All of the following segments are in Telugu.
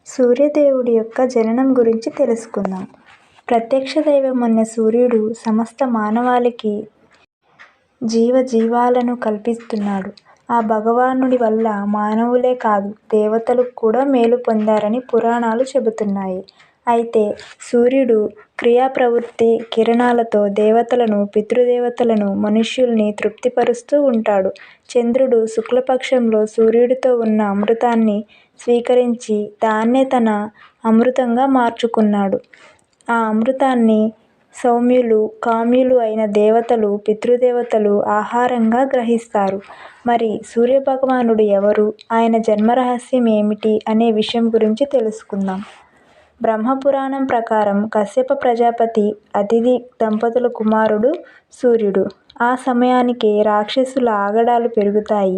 సూర్యదేవుడి యొక్క జననం గురించి తెలుసుకుందాం. ప్రత్యక్ష దైవమన్న సూర్యుడు సమస్త మానవాళికి జీవాలను కల్పిస్తున్నాడు. ఆ భగవానుడి వల్ల మానవులే కాదు దేవతలు కూడా మేలు పొందారని పురాణాలు చెబుతున్నాయి. అయితే సూర్యుడు క్రియాప్రవృత్తి కిరణాలతో దేవతలను, పితృదేవతలను, మనుష్యుల్ని తృప్తిపరుస్తూ ఉంటాడు. చంద్రుడు శుక్లపక్షంలో సూర్యుడితో ఉన్న అమృతాన్ని స్వీకరించి దాన్నే తన అమృతంగా మార్చుకున్నాడు. ఆ అమృతాన్ని సౌమ్యులు, కామ్యులు అయిన దేవతలు, పితృదేవతలు ఆహారంగా గ్రహిస్తారు. మరి సూర్యభగవానుడు ఎవరు? ఆయన జన్మరహస్యం ఏమిటి అనే విషయం గురించి తెలుసుకుందాం. బ్రహ్మపురాణం ప్రకారం కశ్యప ప్రజాపతి అదితి దంపతుల కుమారుడు సూర్యుడు. ఆ సమయానికి రాక్షసుల ఆగడాలు పెరుగుతాయి.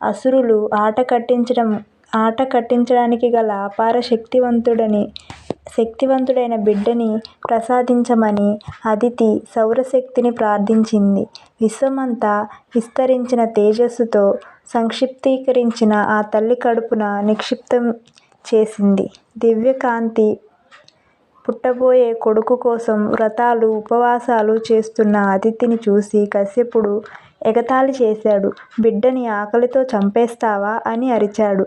అసురులు ఆట కట్టించడానికి గల అపార శక్తివంతుడైన బిడ్డని ప్రసాదించమని అదితి సౌరశక్తిని ప్రార్థించింది. విశ్వమంతా విస్తరించిన తేజస్సుతో సంక్షిప్తీకరించిన ఆ తల్లి కడుపున నిక్షిప్తం చేసింది. దివ్యకాంతి పుట్టబోయే కొడుకు కోసం వ్రతాలు, ఉపవాసాలు చేస్తున్న అదితిని చూసి కశ్యపుడు ఎగతాళి చేశాడు. బిడ్డని ఆకలితో చంపేస్తావా అని అరిచాడు.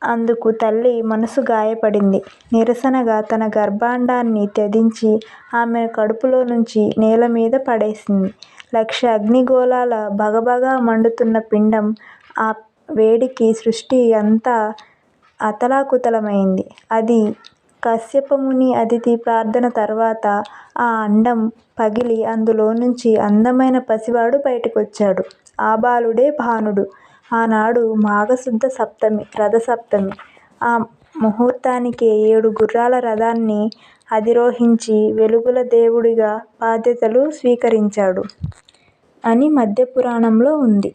అందుకు తల్లి మనసు గాయపడింది. నిరసనగా తన గర్భాండాన్ని త్యజించి ఆమెను కడుపులో నుంచి నేలమీద పడేసింది. 1,00,000 అగ్నిగోళాల భగభగా మండుతున్న పిండం. ఆ వేడికి సృష్టి అంతా అతలాకుతలమైంది. అది కశ్యపముని అదితి ప్రార్థన తర్వాత ఆ అండం పగిలి అందులోనుంచి అందమైన పసివాడు బయటకొచ్చాడు. ఆ బాలుడే భానుడు. ఆనాడు మాఘశుద్ధ సప్తమి, రథసప్తమి. ఆ ముహూర్తానికే 7 గుర్రాల రథాన్ని అధిరోహించి వెలుగుల దేవుడిగా బాధ్యతలు స్వీకరించాడు అని మధ్యపురాణంలో ఉంది.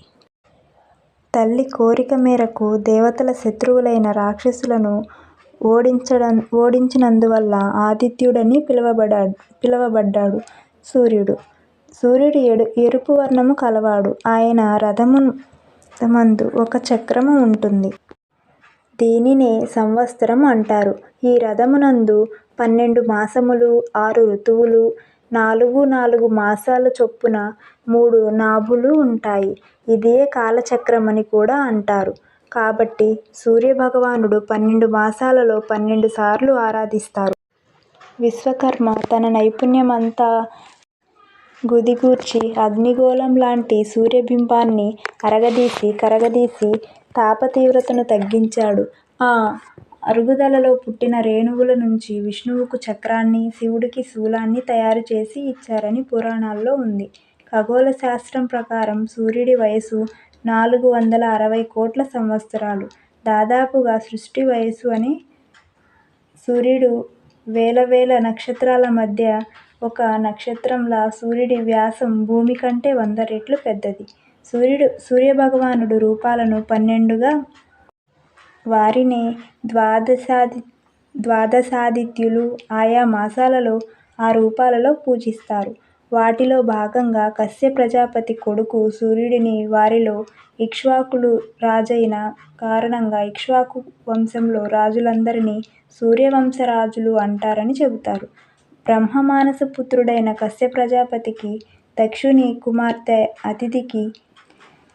తల్లి కోరిక మేరకు దేవతల శత్రువులైన రాక్షసులను ఓడించినందువల్ల ఆదిత్యుడని పిలువబడ్డాడు సూర్యుడు. సూర్యుడు ఎరుపు వర్ణము కలవాడు. ఆయన రథముమందు ఒక చక్రము ఉంటుంది. దీనినే సంవత్సరం అంటారు. ఈ రథమునందు 12 మాసములు, 6 ఋతువులు, 4 మాసాల చొప్పున 3 నాభులు ఉంటాయి. ఇదియే కాలచక్రమని కూడా అంటారు. కాబట్టి సూర్యభగవానుడు 12 మాసాలలో 12 సార్లు ఆరాధిస్తారు. విశ్వకర్మ తన నైపుణ్యమంతా గుదిగూర్చి అగ్నిగోళం లాంటి సూర్యబింబాన్ని కరగదీసి తాపతీవ్రతను తగ్గించాడు. ఆ అరుగుదలలో పుట్టిన రేణువుల నుంచి విష్ణువుకు చక్రాన్ని, శివుడికి శూలాన్ని తయారుచేసి ఇచ్చారని పురాణాల్లో ఉంది. ఖగోళ శాస్త్రం ప్రకారం సూర్యుడి వయసు 460 కోట్ల సంవత్సరాలు. దాదాపుగా సృష్టి వయసు అని. సూర్యుడు వేల నక్షత్రాల మధ్య ఒక నక్షత్రంలా. సూర్యుడి వ్యాసం భూమి కంటే 100 రెట్లు పెద్దది. సూర్యభగవానుడు రూపాలను 12గా, వారినే ద్వాదశాదిత్యులు ఆయా మాసాలలో ఆ రూపాలలో పూజిస్తారు. వాటిలో భాగంగా కశ్య ప్రజాపతి కొడుకు సూర్యుడిని వారిలో ఇక్ష్వాకులు రాజైన కారణంగా ఇక్ష్వాకు వంశంలో రాజులందరినీ సూర్యవంశరాజులు అంటారని చెబుతారు. బ్రహ్మమానస పుత్రుడైన కశ్య ప్రజాపతికి దక్షుని కుమార్తె అదితికి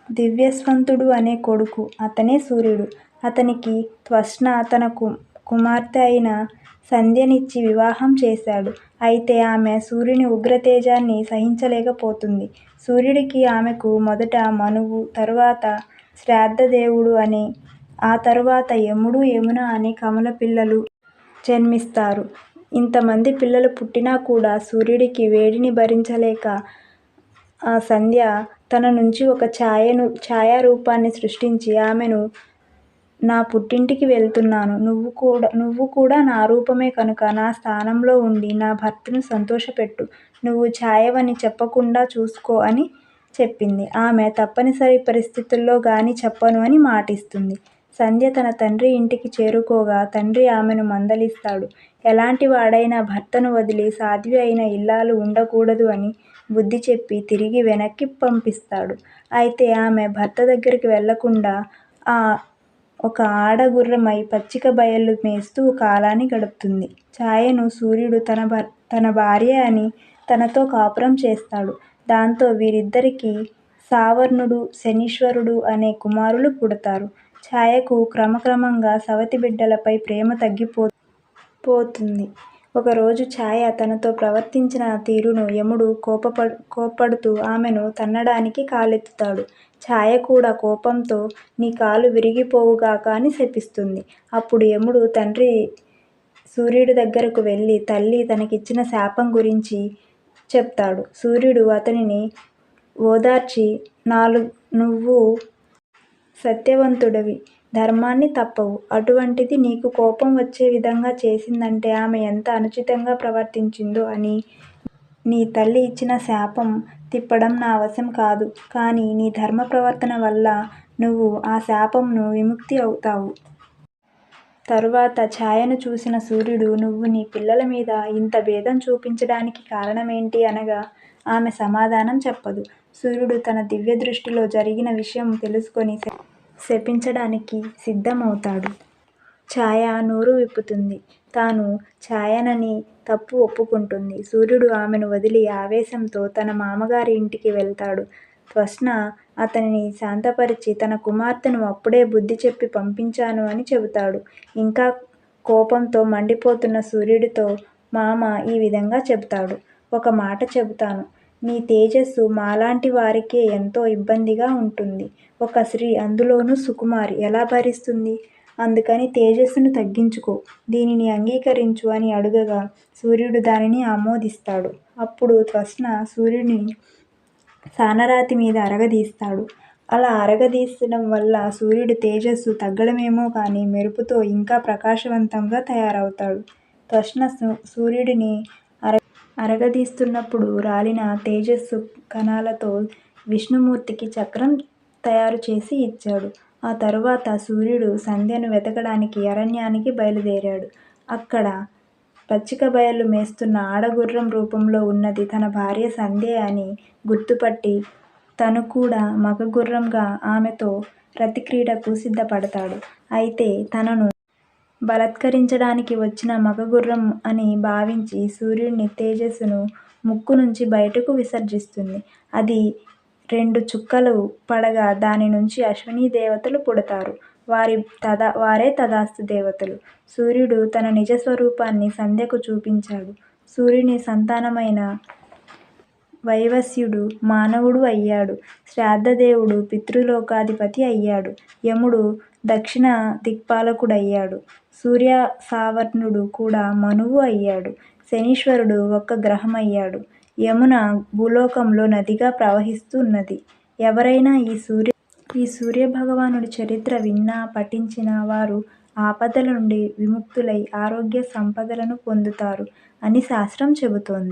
దివ్యస్వంతుడు అనే కొడుకు. అతనే సూర్యుడు. అతనికి త్వష్ణ తన కుమార్తె అయిన సంధ్యనిచ్చి వివాహం చేశాడు. అయితే ఆమె సూర్యుని ఉగ్రతేజాన్ని సహించలేకపోతుంది. సూర్యుడికి, ఆమెకు మొదట మనువు, తరువాత శ్రాద్ధదేవుడు అని, ఆ తరువాత యముడు, యమున అని కమల పిల్లలు జన్మిస్తారు. ఇంతమంది పిల్లలు పుట్టినా కూడా సూర్యుడికి వేడిని భరించలేక సంధ్య తన నుంచి ఒక ఛాయారూపాన్ని సృష్టించి ఆమెను, నా పుట్టింటికి వెళ్తున్నాను. నువ్వు కూడా నా రూపమే కనుక నా స్థానంలో ఉండి నా భర్తను సంతోషపెట్టు. నువ్వు ఛాయవని చెప్పకుండా చూసుకో అని చెప్పింది. ఆమె తప్పనిసరి పరిస్థితుల్లో గాని చెప్పను అని మాటిస్తుంది. సంధ్య తన తండ్రి ఇంటికి చేరుకోగా తండ్రి ఆమెను మందలిస్తాడు. ఎలాంటి వాడైనా భర్తను వదిలి సాధ్వి అయిన ఇల్లాలు ఉండకూడదు అని బుద్ధి చెప్పి తిరిగి వెనక్కి పంపిస్తాడు. అయితే ఆమె భర్త దగ్గరికి వెళ్లకుండా ఒక ఆడగుర్రమై పచ్చిక బయళ్ళు మేస్తూ కాలాన్ని గడుపుతుంది. ఛాయను సూర్యుడు తన భార్య అని తనతో కాపురం చేస్తాడు. దాంతో వీరిద్దరికీ సావర్ణుడు, శనీశ్వరుడు అనే కుమారులు పుడతారు. ఛాయకు క్రమక్రమంగా సవతి బిడ్డలపై ప్రేమ తగ్గిపోతుంది. ఒకరోజు ఛాయ తనతో ప్రవర్తించిన తీరును యముడు కోప్పడుతూ ఆమెను తన్నడానికి కాలెత్తుతాడు. ఛాయ కూడా కోపంతో నీ కాలు విరిగిపోవుగాక అని శపిస్తుంది. అప్పుడు యముడు తండ్రి సూర్యుడి దగ్గరకు వెళ్ళి తల్లి తనకిచ్చిన శాపం గురించి చెప్తాడు. సూర్యుడు అతనిని ఓదార్చి నువ్వు సత్యవంతుడివి, ధర్మాన్ని తప్పవు. అటువంటిది నీకు కోపం వచ్చే విధంగా చేసిందంటే ఆమె ఎంత అనుచితంగా ప్రవర్తించిందో అని నీ తల్లి ఇచ్చిన శాపం తిప్పడం నా వశం కాదు. కానీ నీ ధర్మ ప్రవర్తన వల్ల నువ్వు ఆ శాపంను విముక్తి అవుతావు. తరువాత ఛాయను చూసిన సూర్యుడు నువ్వు నీ పిల్లల మీద ఇంత భేదం చూపించడానికి కారణమేంటి అనగా ఆమె సమాధానం చెప్పదు. సూర్యుడు తన దివ్య దృష్టిలో జరిగిన విషయం తెలుసుకొని శపించడానికి సిద్ధమవుతాడు. ఛాయ నోరు విప్పుతుంది. తాను ఛాయనని తప్పు ఒప్పుకుంటుంది. సూర్యుడు ఆమెను వదిలి ఆవేశంతో తన మామగారి ఇంటికి వెళ్తాడు. త్వష్ణ అతనిని శాంతపరిచి తన కుమార్తెను అప్పుడే బుద్ధి చెప్పి పంపించాను అని చెబుతాడు. ఇంకా కోపంతో మండిపోతున్న సూర్యుడితో మామ ఈ విధంగా చెబుతాడు. ఒక మాట చెబుతాను. నీ తేజస్సు మాలాంటి వారికే ఎంతో ఇబ్బందిగా ఉంటుంది. ఒక స్త్రీ, అందులోనూ సుకుమారి ఎలా భరిస్తుంది? అందుకని తేజస్సును తగ్గించుకో, దీనిని అంగీకరించు అని అడుగగా సూర్యుడు దానిని ఆమోదిస్తాడు. అప్పుడు త్వష్ణ సూర్యుడిని సానరాతి మీద అరగదీస్తాడు. అలా అరగదీసడం వల్ల సూర్యుడి తేజస్సు తగ్గడమేమో కానీ మెరుపుతో ఇంకా ప్రకాశవంతంగా తయారవుతాడు. త్వష్ణ సూర్యుడిని అరగదీస్తున్నప్పుడు రాలిన తేజస్సు కణాలతో విష్ణుమూర్తికి చక్రం తయారు చేసి ఇచ్చాడు. ఆ తరువాత సూర్యుడు సంధ్యను వెతకడానికి అరణ్యానికి బయలుదేరాడు. అక్కడ పచ్చిక బయళ్ళు మేస్తున్న ఆడగుర్రం రూపంలో ఉన్నది తన భార్య సంధ్య అని గుర్తుపట్టి తను కూడా మగగుర్రంగా ఆమెతో రతిక్రీడకు సిద్ధపడతాడు. అయితే తనను బలాత్కరించడానికి వచ్చిన మగగుర్రం అని భావించి సూర్యుని తేజస్సును ముక్కు నుంచి బయటకు విసర్జిస్తుంది. అది 2 చుక్కలు పడగా దాని నుంచి అశ్వినీ దేవతలు పుడతారు. వారే తథాస్తు దేవతలు. సూర్యుడు తన నిజ స్వరూపాన్ని సంధ్యకు చూపించాడు. సూర్యుని సంతానమైన వైవస్వతుడు మానవుడు అయ్యాడు. శ్రాద్ధదేవుడు పితృలోకాధిపతి అయ్యాడు. యముడు దక్షిణ దిక్పాలకుడయ్యాడు. సూర్య సావర్ణుడు కూడా మనువు అయ్యాడు. శనీశ్వరుడు ఒక్క గ్రహమయ్యాడు. యమున భూలోకంలో నదిగా ప్రవహిస్తూ ఉన్నది. ఎవరైనా ఈ సూర్యభగవానుడి చరిత్ర విన్నా పఠించిన వారు ఆపదల నుండి విముక్తులై ఆరోగ్య సంపదలను పొందుతారు అని శాస్త్రం చెబుతోంది.